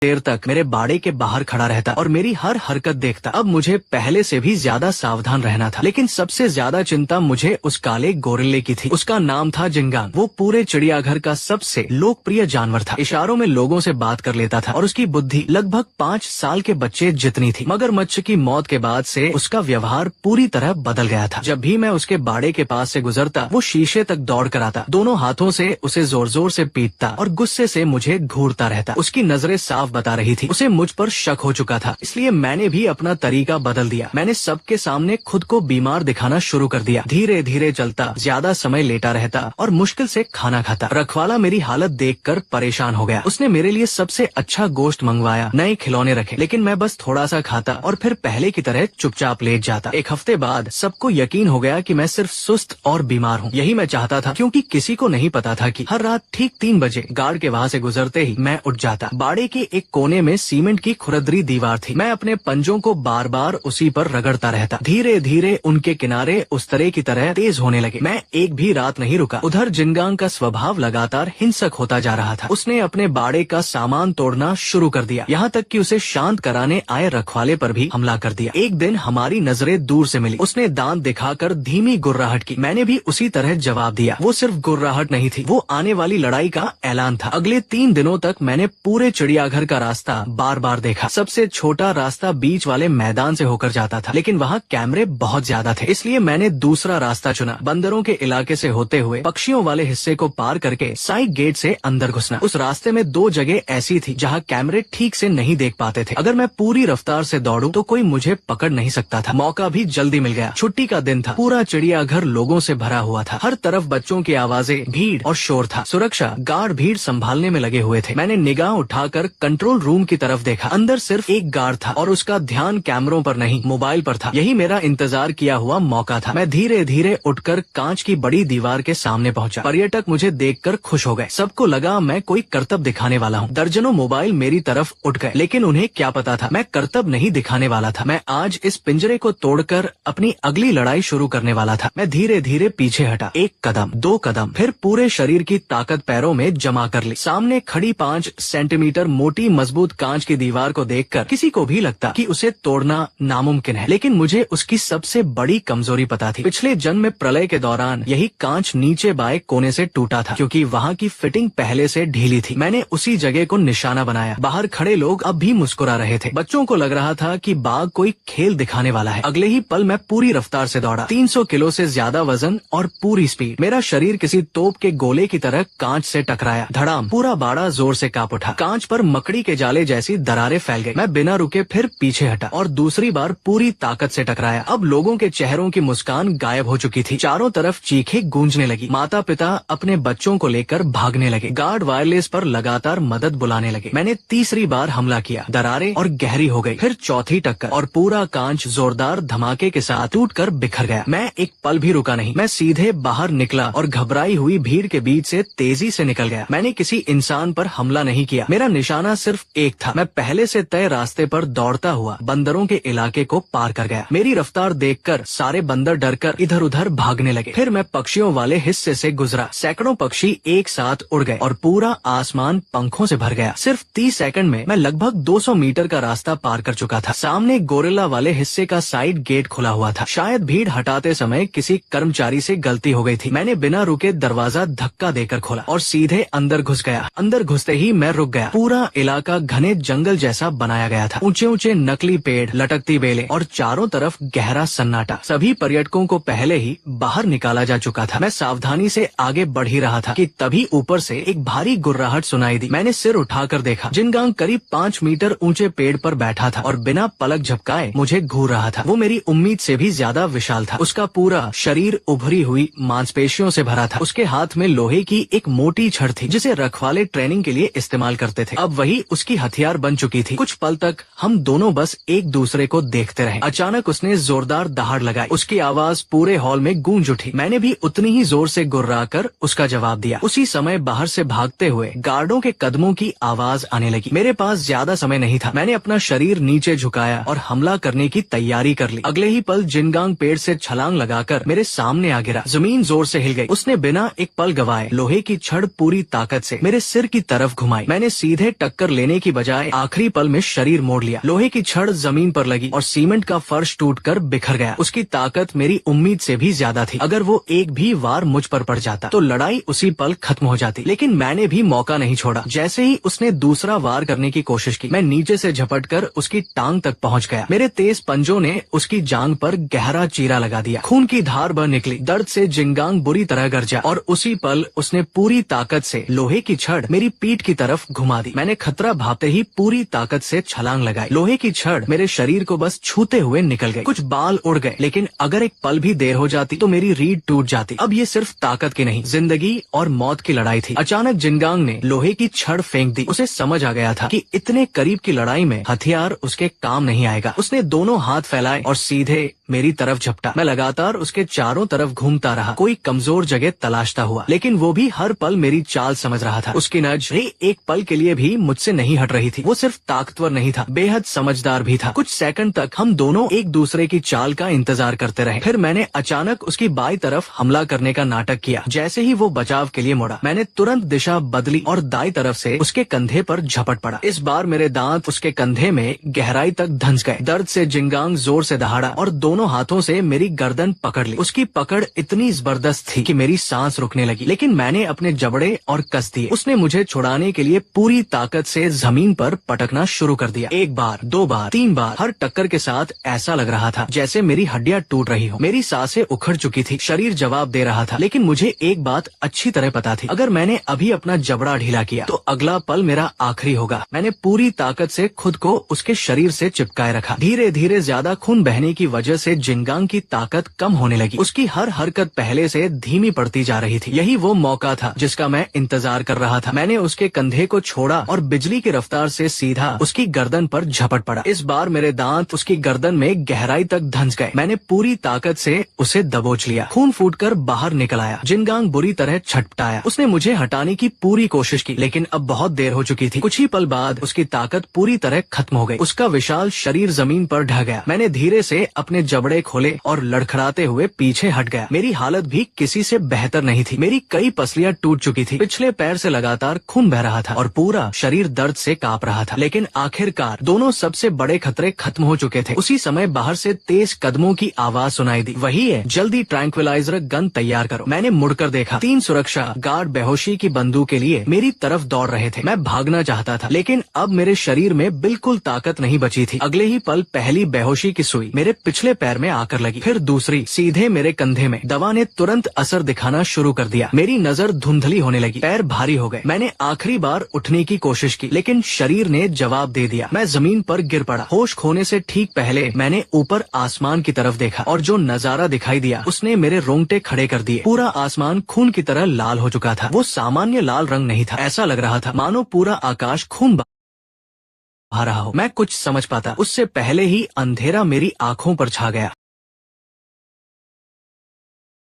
देर तक मेरे बाड़े के बाहर खड़ा रहता और मेरी हर हरकत देखता। अब मुझे पहले से भी ज्यादा सावधान रहना था, लेकिन सबसे ज्यादा चिंता मुझे उस काले गोरिल्ले की थी। उसका नाम था जिंगांग। वो पूरे चिड़ियाघर का सबसे लोकप्रिय जानवर था। इशारों में लोगों से बात कर लेता था और उसकी बुद्धि लगभग 5 साल के बच्चे जितनी थी। मगरमच्छ की मौत के बाद से उसका व्यवहार पूरी तरह बदल गया था। जब भी मैं उसके बाड़े के पास से गुजरता, वो शीशे तक दौड़ कर आता, दोनों हाथों से उसे जोर जोर से पीटता और गुस्से से मुझे घूरता रहता। उसकी नजरें साफ बता रही थी उसे मुझ पर शक हो चुका था, इसलिए मैंने भी अपना तरीका बदल दिया। मैंने सबके सामने खुद को बीमार दिखाना शुरू कर दिया। धीरे धीरे चलता, ज्यादा समय लेटा रहता और मुश्किल से खाना खाता। रखवाला मेरी हालत देखकर परेशान हो गया। उसने मेरे लिए सबसे अच्छा गोश्त मंगवाया, नए खिलौने रखे, लेकिन मैं बस थोड़ा सा खाता और फिर पहले की तरह चुपचाप लेट जाता। एक हफ्ते बाद सबको यकीन हो गया कि मैं सिर्फ सुस्त और बीमार हूँ। यही मैं चाहता था, क्योंकि किसी को नहीं पता था कि हर रात ठीक 3 बजे गार्ड के वहाँ से गुजरते ही मैं उठ जाता। बाड़े के एक कोने में सीमेंट की खुरदरी दीवार थी। मैं अपने पंजों को बार बार उसी पर रगड़ता रहता। धीरे धीरे उनके किनारे उस तरह की तरह तेज होने लगे। मैं एक भी रात नहीं रुका। उधर जिंगांग का स्वभाव लगातार हिंसक होता जा रहा था। उसने अपने बाड़े का सामान तोड़ना शुरू कर दिया, यहाँ तक कि उसे शांत कराने आए रखवाले पर भी हमला कर दिया। एक दिन हमारी नजरें दूर से मिली। उसने दांत दिखाकर धीमी गुर्राहट की। मैंने भी उसी तरह जवाब दिया। वो सिर्फ गुर्राहट नहीं थी, वो आने वाली लड़ाई का ऐलान था। अगले 3 दिनों तक मैंने पूरे चिड़ियाघर का रास्ता बार बार देखा। सबसे छोटा रास्ता बीच वाले मैदान से होकर जाता था, लेकिन वहाँ कैमरे बहुत ज्यादा थे, इसलिए मैंने दूसरा रास्ता चुना। बंदरों के इलाके से होते हुए पक्षियों वाले हिस्से को पार करके साइड गेट से अंदर घुसना। उस रास्ते में 2 जगह ऐसी थी जहाँ कैमरे ठीक से नहीं देख पाते थे। अगर मैं पूरी रफ्तार से दौड़ूं तो कोई मुझे पकड़ नहीं सकता था। मौका भी जल्दी मिल गया। छुट्टी का दिन था। पूरा चिड़ियाघर लोगों से भरा हुआ था। हर तरफ बच्चों की आवाजें, भीड़ और शोर था। सुरक्षा गार्ड भीड़ संभालने में लगे हुए थे। मैंने निगाह उठाकर कंट्रोल रूम की तरफ देखा। अंदर सिर्फ एक गार्ड था और उसका ध्यान कैमरों पर नहीं, मोबाइल पर था। यही मेरा इंतजार किया हुआ मौका था। मैं धीरे धीरे उठकर कांच की बड़ी दीवार के सामने पहुंचा। पर्यटक मुझे देखकर खुश हो गए। सबको लगा मैं कोई करतब दिखाने वाला हूँ। दर्जनों मोबाइल मेरी तरफ उठ गए, लेकिन उन्हें क्या पता था मैं करतब नहीं दिखाने वाला था। मैं आज इस पिंजरे को तोड़कर अपनी अगली लड़ाई शुरू करने वाला था। मैं धीरे धीरे पीछे हटा, 1 कदम, 2 कदम, फिर पूरे शरीर की ताकत पैरों में जमा कर ली। सामने खड़ी 5 सेंटीमीटर मोटी मजबूत कांच की दीवार को देखकर किसी को भी लगता कि उसे तोड़ना नामुमकिन है, लेकिन मुझे उसकी सबसे बड़ी कमजोरी पता थी। पिछले जन्म में प्रलय के दौरान यही कांच नीचे बाएं कोने से टूटा था, क्योंकि वहाँ की फिटिंग पहले से ढीली थी। मैंने उसी जगह को निशाना बनाया। बाहर खड़े लोग अब भी मुस्कुरा रहे थे। बच्चों को लग रहा था कि बाघ कोई खेल दिखाने वाला है। अगले ही पल मैं पूरी रफ्तार से दौड़ा। 300 किलो से ज्यादा वजन और पूरी स्पीड। मेरा शरीर किसी तोप के गोले की तरह कांच से टकराया। धड़ाम, पूरा बाड़ा जोर से कांप उठा। कांच पर मकड़ी के जाले जैसी दरारें फैल गई। मैं बिना रुके फिर पीछे हटा और दूसरी बार पूरी ताकत से टकराया। अब लोगों के चेहरों की मुस्कान गायब हो चुकी थी। चारों तरफ चीखें गूंजने लगी। माता पिता अपने बच्चों को लेकर भागने लगे। गार्ड वायरलेस पर लगातार मदद बुलाने लगे। मैंने तीसरी बार हमला किया। दरारें और गहरी हो गई। फिर चौथी टक्कर और पूरा कांच जोरदार धमाके के साथ टूटकर बिखर गया। मैं एक पल भी रुका नहीं। मैं सीधे बाहर निकला और घबराई हुई भीड़ के बीच से तेजी से निकल गया। मैंने किसी इंसान पर हमला नहीं किया। मेरा निशाना सिर्फ एक था। मैं पहले से तय रास्ते पर दौड़ता हुआ बंदरों के इलाके को पार कर गया। मेरी रफ्तार देखकर सारे बंदर डरकर इधर उधर भागने लगे। फिर मैं पक्षियों वाले हिस्से से गुजरा। सैकड़ों पक्षी एक साथ उड़ गए और पूरा आसमान पंखों से भर गया। सिर्फ 30 सेकंड में मैं लगभग 200 मीटर का रास्ता पार कर चुका था। सामने गोरिल्ला वाले हिस्से का साइड गेट खुला हुआ था। शायद भीड़ हटाते समय किसी कर्मचारी से गलती हो गई थी। मैंने बिना रुके दरवाजा धक्का देकर खोला और सीधे अंदर घुस गया। अंदर घुसते ही मैं रुक गया। पूरा इलाका घने जंगल जैसा बनाया गया था। ऊंचे ऊंचे नकली पेड़, लटकती बेलें और चारों तरफ गहरा सन्नाटा। सभी पर्यटकों को पहले ही बाहर निकाला जा चुका था। मैं सावधानी से आगे बढ़ ही रहा था कि तभी ऊपर से एक भारी गुर्राहट सुनाई दी। मैंने सिर उठाकर देखा। जिंगांग करीब 5 मीटर ऊंचे पेड़ पर बैठा था और बिना पलक झपकाए मुझे घूर रहा था। वो मेरी उम्मीद से भी ज्यादा विशाल था। उसका पूरा शरीर उभरी हुई मांसपेशियों से भरा था। उसके हाथ में लोहे की एक मोटी छड़ थी, जिसे रखवाले ट्रेनिंग के लिए इस्तेमाल करते थे। अब वही उसकी हथियार बन चुकी थी। कुछ पल तक हम दोनों बस एक दूसरे को देखते रहे। अचानक उसने जोरदार दहाड़ लगाई। उसकी आवाज पूरे हॉल में गूंज उठी। मैंने भी उतनी ही जोर से गुर्राकर उसका जवाब दिया। उसी समय बाहर से भागते हुए गार्डों के कदमों की आवाज आने लगी। मेरे पास ज्यादा समय नहीं था। मैंने अपना शरीर नीचे झुकाया और हमला करने की तैयारी कर ली। अगले ही पल जिंगांग पेड़ से छलांग लगाकर मेरे सामने आ गिरा। जमीन जोर से हिल गई। उसने बिना एक पल गवाए लोहे की छड़ पूरी ताकत से मेरे सिर की तरफ घुमाई। मैंने सीधे टक्कर टक्कर लेने की बजाय आखिरी पल में शरीर मोड़ लिया। लोहे की छड़ जमीन पर लगी और सीमेंट का फर्श टूटकर बिखर गया। उसकी ताकत मेरी उम्मीद से भी ज्यादा थी। अगर वो एक भी वार मुझ पर पड़ जाता तो लड़ाई उसी पल खत्म हो जाती, लेकिन मैंने भी मौका नहीं छोड़ा। जैसे ही उसने दूसरा वार करने की कोशिश की, मैं नीचे से झपटकर उसकी टांग तक पहुंच गया। मेरे तेज पंजों ने उसकी जांघ पर गहरा चीरा लगा दिया। खून की धार बह निकली। दर्द से जिंगांग बुरी तरह गरजा और उसी पल उसने पूरी ताकत से लोहे की छड़ मेरी पीठ की तरफ घुमा दी। मैंने खतरा भांपते ही पूरी ताकत से छलांग लगाई। लोहे की छड़ मेरे शरीर को बस छूते हुए निकल गई। कुछ बाल उड़ गए, लेकिन अगर एक पल भी देर हो जाती तो मेरी रीढ़ टूट जाती। अब ये सिर्फ ताकत की नहीं, जिंदगी और मौत की लड़ाई थी। अचानक जिंगांग ने लोहे की छड़ फेंक दी। उसे समझ आ गया था कि इतने करीब की लड़ाई में हथियार उसके काम नहीं आएगा। उसने दोनों हाथ फैलाए और सीधे मेरी तरफ झपटा। मैं लगातार उसके चारों तरफ घूमता रहा, कोई कमजोर जगह तलाशता हुआ, लेकिन वो भी हर पल मेरी चाल समझ रहा था। उसकी नजरें एक पल के लिए भी मुझसे नहीं हट रही थी। वो सिर्फ ताकतवर नहीं था, बेहद समझदार भी था। कुछ सेकंड तक हम दोनों एक दूसरे की चाल का इंतजार करते रहे। फिर मैंने अचानक उसकी बाई तरफ हमला करने का नाटक किया। जैसे ही वो बचाव के लिए मुड़ा, मैंने तुरंत दिशा बदली और दाई तरफ से उसके कंधे पर झपट पड़ा। इस बार मेरे दांत उसके कंधे में गहराई तक धंस गए। दर्द से जिंगांग जोर से दहाड़ा और दोनों हाथों से मेरी गर्दन पकड़ ली। उसकी पकड़ इतनी जबरदस्त थी कि मेरी सांस रुकने लगी, लेकिन मैंने अपने जबड़े और कस दिए। उसने मुझे छुड़ाने के लिए पूरी ताकत से जमीन पर पटकना शुरू कर दिया। एक बार, दो बार, तीन बार। हर टक्कर के साथ ऐसा लग रहा था जैसे मेरी हड्डियां टूट रही हो। मेरी सांसें उखड़ चुकी थी, शरीर जवाब दे रहा था, लेकिन मुझे एक बात अच्छी तरह पता थी, अगर मैंने अभी अपना जबड़ा ढीला किया तो अगला पल मेरा आखिरी होगा। मैंने पूरी ताकत से खुद को उसके शरीर से चिपकाए रखा। धीरे धीरे ज्यादा खून बहने की वजह से जिंगांग की ताकत कम होने लगी। उसकी हर हरकत पहले से धीमी पड़ती जा रही थी। यही वो मौका था जिसका मैं इंतजार कर रहा था। मैंने उसके कंधे को छोड़ा और बिजली की रफ्तार से सीधा उसकी गर्दन पर झपट पड़ा। इस बार मेरे दांत उसकी गर्दन में गहराई तक धंस गए। मैंने पूरी ताकत से उसे दबोच लिया। खून फूटकर बाहर निकल आया। जिंगांग बुरी तरह छटपटाया। उसने मुझे हटाने की पूरी कोशिश की, लेकिन अब बहुत देर हो चुकी थी। कुछ ही पल बाद उसकी ताकत पूरी तरह खत्म हो गई। उसका विशाल शरीर जमीन पर ढह गया। मैंने धीरे से अपने जबड़े खोले और लड़खड़ाते हुए पीछे हट गया। मेरी हालत भी किसी से बेहतर नहीं थी। मेरी कई पसलियां टूट चुकी थी। पिछले पैर से लगातार खून बह रहा था और पूरा शरीर दर्द से कांप रहा था। लेकिन आखिरकार दोनों सबसे बड़े खतरे खत्म हो चुके थे। उसी समय बाहर से तेज कदमों की आवाज सुनाई दी। वही है, जल्दी ट्रैंक्विलाइजर गन तैयार करो। मैंने मुड़कर देखा। 3 सुरक्षा गार्ड बेहोशी की बंदूक के लिए मेरी तरफ दौड़ रहे थे। मैं भागना चाहता था, लेकिन अब मेरे शरीर में बिल्कुल ताकत नहीं बची थी। अगले ही पल पहली बेहोशी की सुई मेरे पिछले पैर में आकर लगी, फिर दूसरी सीधे मेरे कंधे में। दवा ने तुरंत असर दिखाना शुरू कर दिया। मेरी नजर धुंधली होने लगी, पैर भारी हो गए। मैंने आखिरी बार उठने की कोशिश की, लेकिन शरीर ने जवाब दे दिया। मैं जमीन पर गिर पड़ा। होश खोने से ठीक पहले मैंने ऊपर आसमान की तरफ देखा और जो नजारा दिखाई दिया उसने मेरे रोंगटे खड़े कर दिए। पूरा आसमान खून की तरह लाल हो चुका था। वो सामान्य लाल रंग नहीं था, ऐसा लग रहा था मानो पूरा आकाश खून बहा रहा हो। मैं कुछ समझ पाता उससे पहले ही अंधेरा मेरी आंखों पर छा गया।